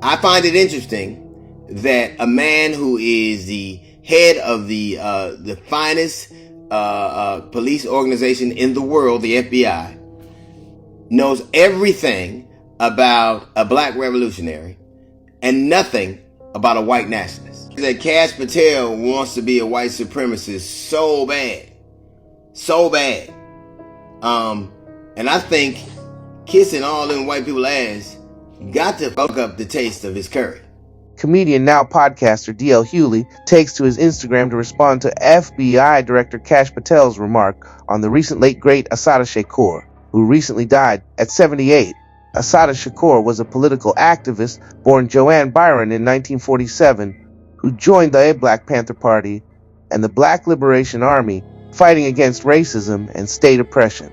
I find it interesting that a man who is the head of the finest police organization in the world, the FBI, knows everything about a black revolutionary and nothing about a white nationalist. That Kash Patel wants to be a white supremacist so bad. And I think kissing all them white people's ass got to fuck up the taste of his curry. Comedian, now podcaster D.L. Hughley takes to his Instagram to respond to FBI Director Kash Patel's remark on the recent late great Assata Shakur, who recently died at 78. Assata Shakur was a political activist born Joanne Byron in 1947, who joined the Black Panther Party and the Black Liberation Army, fighting against racism and state oppression.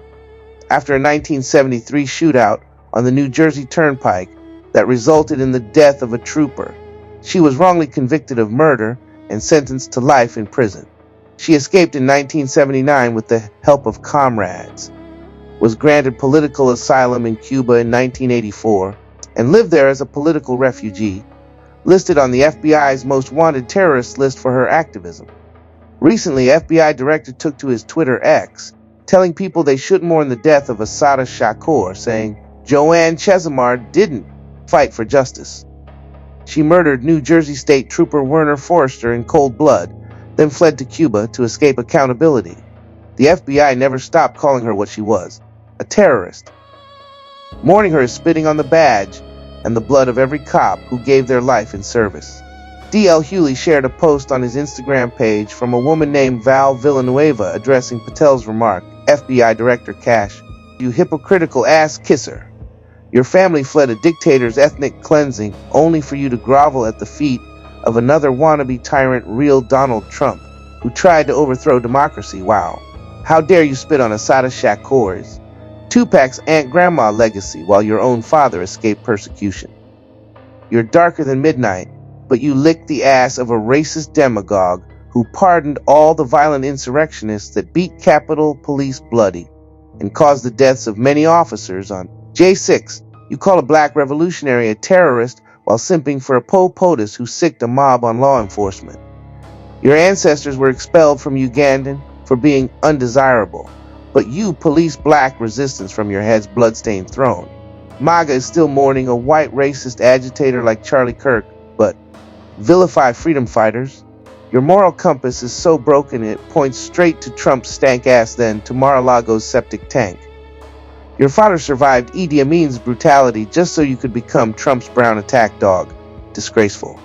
After a 1973 shootout on the New Jersey Turnpike that resulted in the death of a trooper, she was wrongly convicted of murder and sentenced to life in prison. She escaped in 1979 with the help of comrades, was granted political asylum in Cuba in 1984, and lived there as a political refugee, listed on the FBI's most wanted terrorist list for her activism. Recently, FBI director took to his Twitter X, telling people they should mourn the death of Assata Shakur, saying Joanne Chesimard didn't fight for justice. She murdered New Jersey State Trooper Werner Forrester in cold blood, then fled to Cuba to escape accountability. The FBI never stopped calling her what she was, a terrorist. Mourning her is spitting on the badge and the blood of every cop who gave their life in service. D.L. Hughley shared a post on his Instagram page from a woman named Val Villanueva addressing Patel's remark, FBI Director Kash, "You hypocritical ass kisser. Your family fled a dictator's ethnic cleansing only for you to grovel at the feet of another wannabe tyrant, real Donald Trump, who tried to overthrow democracy. Wow. How dare you spit on Assata Shakur's, Tupac's Aunt Grandma legacy while your own father escaped persecution. You're darker than midnight, but you licked the ass of a racist demagogue who pardoned all the violent insurrectionists that beat Capitol Police bloody and caused the deaths of many officers on J6. You call a black revolutionary a terrorist while simping for a Pol Potus who sicked a mob on law enforcement. Your ancestors were expelled from Ugandan for being undesirable, but you police black resistance from your head's bloodstained throne. MAGA is still mourning a white racist agitator like Charlie Kirk, but vilify freedom fighters. Your moral compass is so broken it points straight to Trump's stank ass then to Mar-a-Lago's septic tank. Your father survived Idi Amin's brutality just so you could become Trump's brown attack dog. Disgraceful.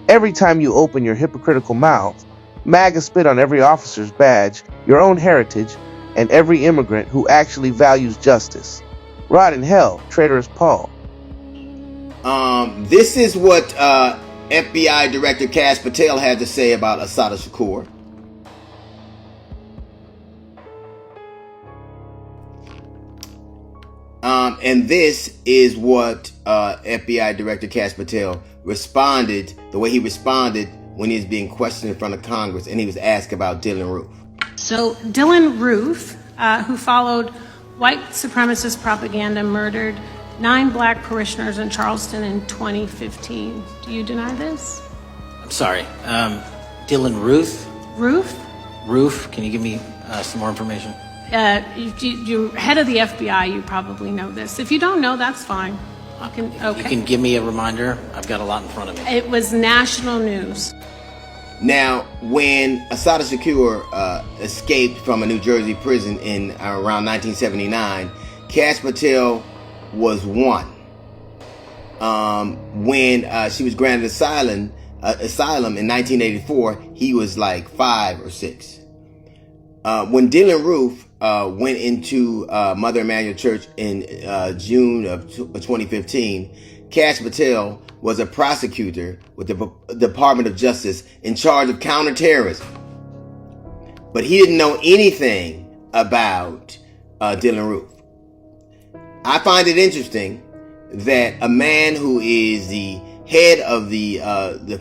Every time you open your hypocritical mouth, MAGA spit on every officer's badge, your own heritage, and every immigrant who actually values justice. Rot in hell, traitorous Paul." This is what FBI Director Kash Patel had to say about Assata Shakur. And this is what FBI Director Kash Patel responded, the way he responded when he was being questioned in front of Congress and he was asked about Dylann Roof. So Dylann Roof, who followed white supremacist propaganda, murdered 9 black parishioners in Charleston in 2015. Do you deny this? I'm sorry. Dylann Roof? Roof? Roof? Can you give me some more information? You're head of the FBI. You probably know this. If you don't know, that's fine. You can give me a reminder. I've got a lot in front of me. It was national news. Now, when Assata Shakur escaped from a New Jersey prison in around 1979, Kash Patel was 1. When she was granted asylum in 1984, he was like 5 or 6. When Dylann Roof went into Mother Emanuel Church in June of 2015, Kash Patel was a prosecutor with the Department of Justice in charge of counterterrorism. But he didn't know anything about Dylann Roof. I find it interesting that a man who is the head of the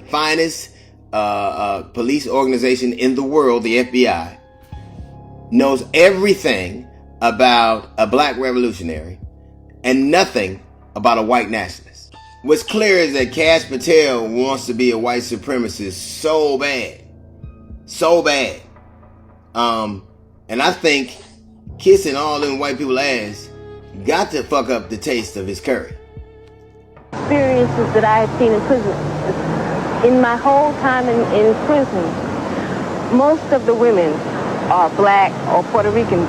finest police organization in the world, the FBI, knows everything about a black revolutionary and nothing about a white nationalist. what's clear is that Kash Patel wants to be a white supremacist so bad. So bad. And I think kissing all them white people ass got to fuck up the taste of his curry. Experiences that I had seen in prison. In my whole time in prison, most of the women are black or Puerto Rican.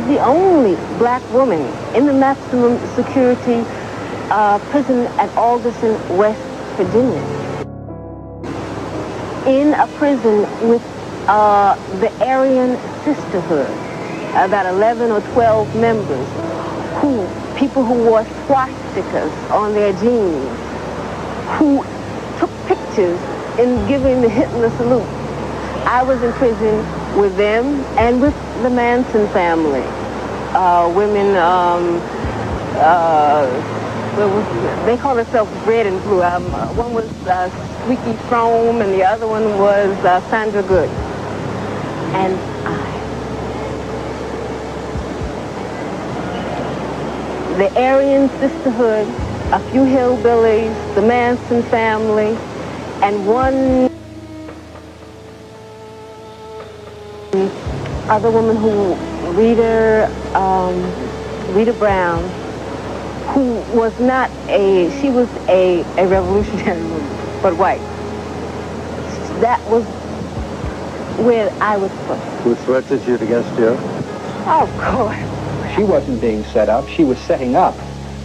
The only black woman in the maximum security prison at Alderson, West Virginia. In a prison with the Aryan Sisterhood, about 11 or 12 members, people who wore swastikas on their jeans, who took pictures in giving the Hitler salute. I was in prison with them and with the Manson family. Women, they call themselves red and blue. One was Squeaky Frome and the other one was Sandra Good. And the Aryan Sisterhood, a few hillbillies, the Manson family, and one other woman who, Rita Brown, who was not she was a revolutionary woman, but white. That was where I was put. Who threatened you against you? Of course. She wasn't being set up, she was setting up.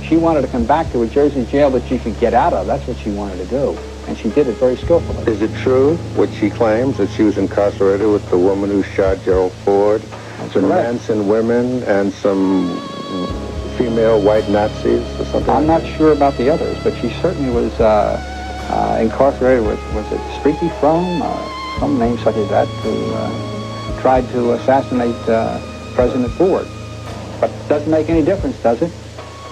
She wanted to come back to a Jersey jail that she could get out of. That's what she wanted to do. And she did it very skillfully. Is it true what she claims, that she was incarcerated with the woman who shot Gerald Ford, some Manson women, and some female white Nazis or something? I'm not sure about the others, but she certainly was incarcerated with, was it Streaky Frome, some name such as that, who tried to assassinate President Ford. But it doesn't make any difference, does it?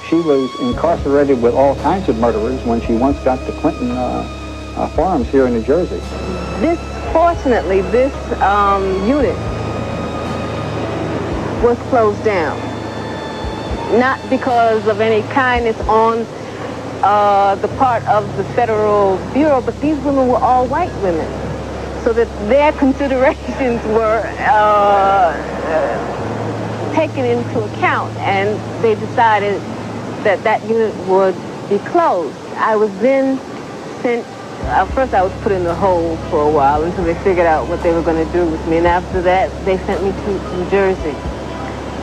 She was incarcerated with all kinds of murderers when she once got to Clinton Farms here in New Jersey. Fortunately, this unit was closed down. Not because of any kindness on the part of the Federal Bureau, but these women were all white women. So that their considerations were taken into account, and they decided that that unit would be closed. I was then sent, first I was put in the hole for a while until they figured out what they were going to do with me, and after that they sent me to New Jersey,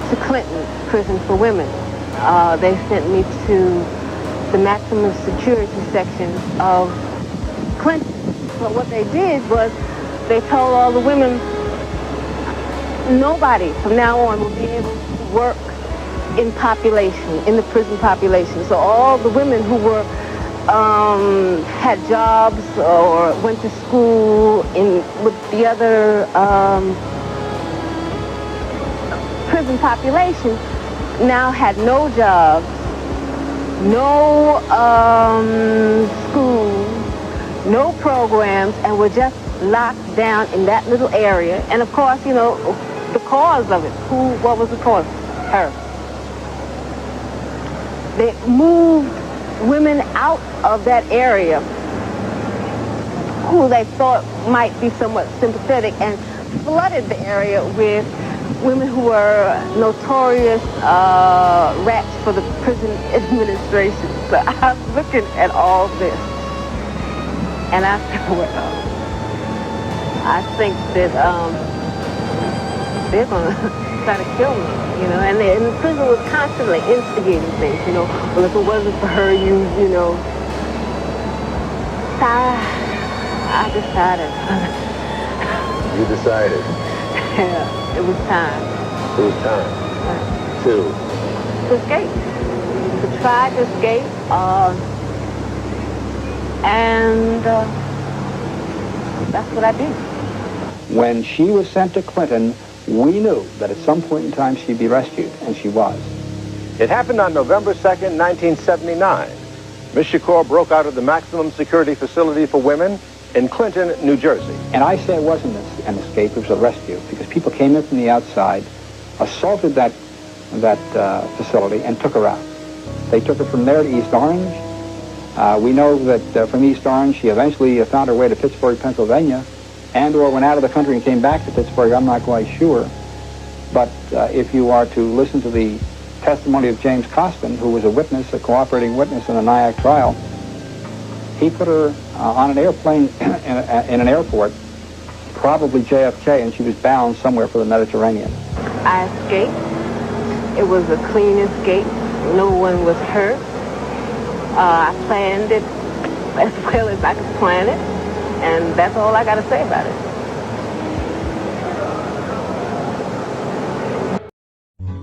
to Clinton Prison for Women. They sent me to the maximum security section of Clinton. But what they did was they told all the women, nobody from now on will be able to work in population, in the prison population. So all the women who were had jobs or went to school with the other prison population now had no jobs, no schools, no programs, and were just locked down in that little area. And of course, you know, the cause of it, what was the cause? Her. They moved women out of that area who they thought might be somewhat sympathetic and flooded the area with women who were notorious rats for the prison administration. So I'm looking at all this, and I said, well, I think that they're going to try to kill me, you know. And the prison was constantly instigating things, you know. Well, if it wasn't for her, you know. So I decided. You decided? Yeah, it was time. It was time. To escape. To try to escape. And that's what I did. When she was sent to Clinton, we knew that at some point in time she'd be rescued, and she was. It happened on November 2nd, 1979. Ms. Shakur broke out of the maximum security facility for women in Clinton, New Jersey. And I say it wasn't an escape, it was a rescue, because people came in from the outside, assaulted that facility, and took her out. They took her from there to East Orange, We know that from East Orange, she eventually found her way to Pittsburgh, Pennsylvania, and/or went out of the country and came back to Pittsburgh. I'm not quite sure. But if you are to listen to the testimony of James Costin, who was a witness, a cooperating witness in the Nyack trial, he put her on an airplane in an airport, probably JFK, and she was bound somewhere for the Mediterranean. I escaped. It was a clean escape. No one was hurt. I planned it as well as I could plan it, and that's all I got to say about it.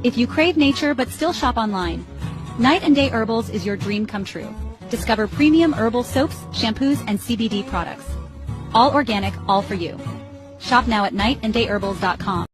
If you crave nature but still shop online, Night and Day Herbals is your dream come true. Discover premium herbal soaps, shampoos, and CBD products. All organic, all for you. Shop now at nightandayherbals.com.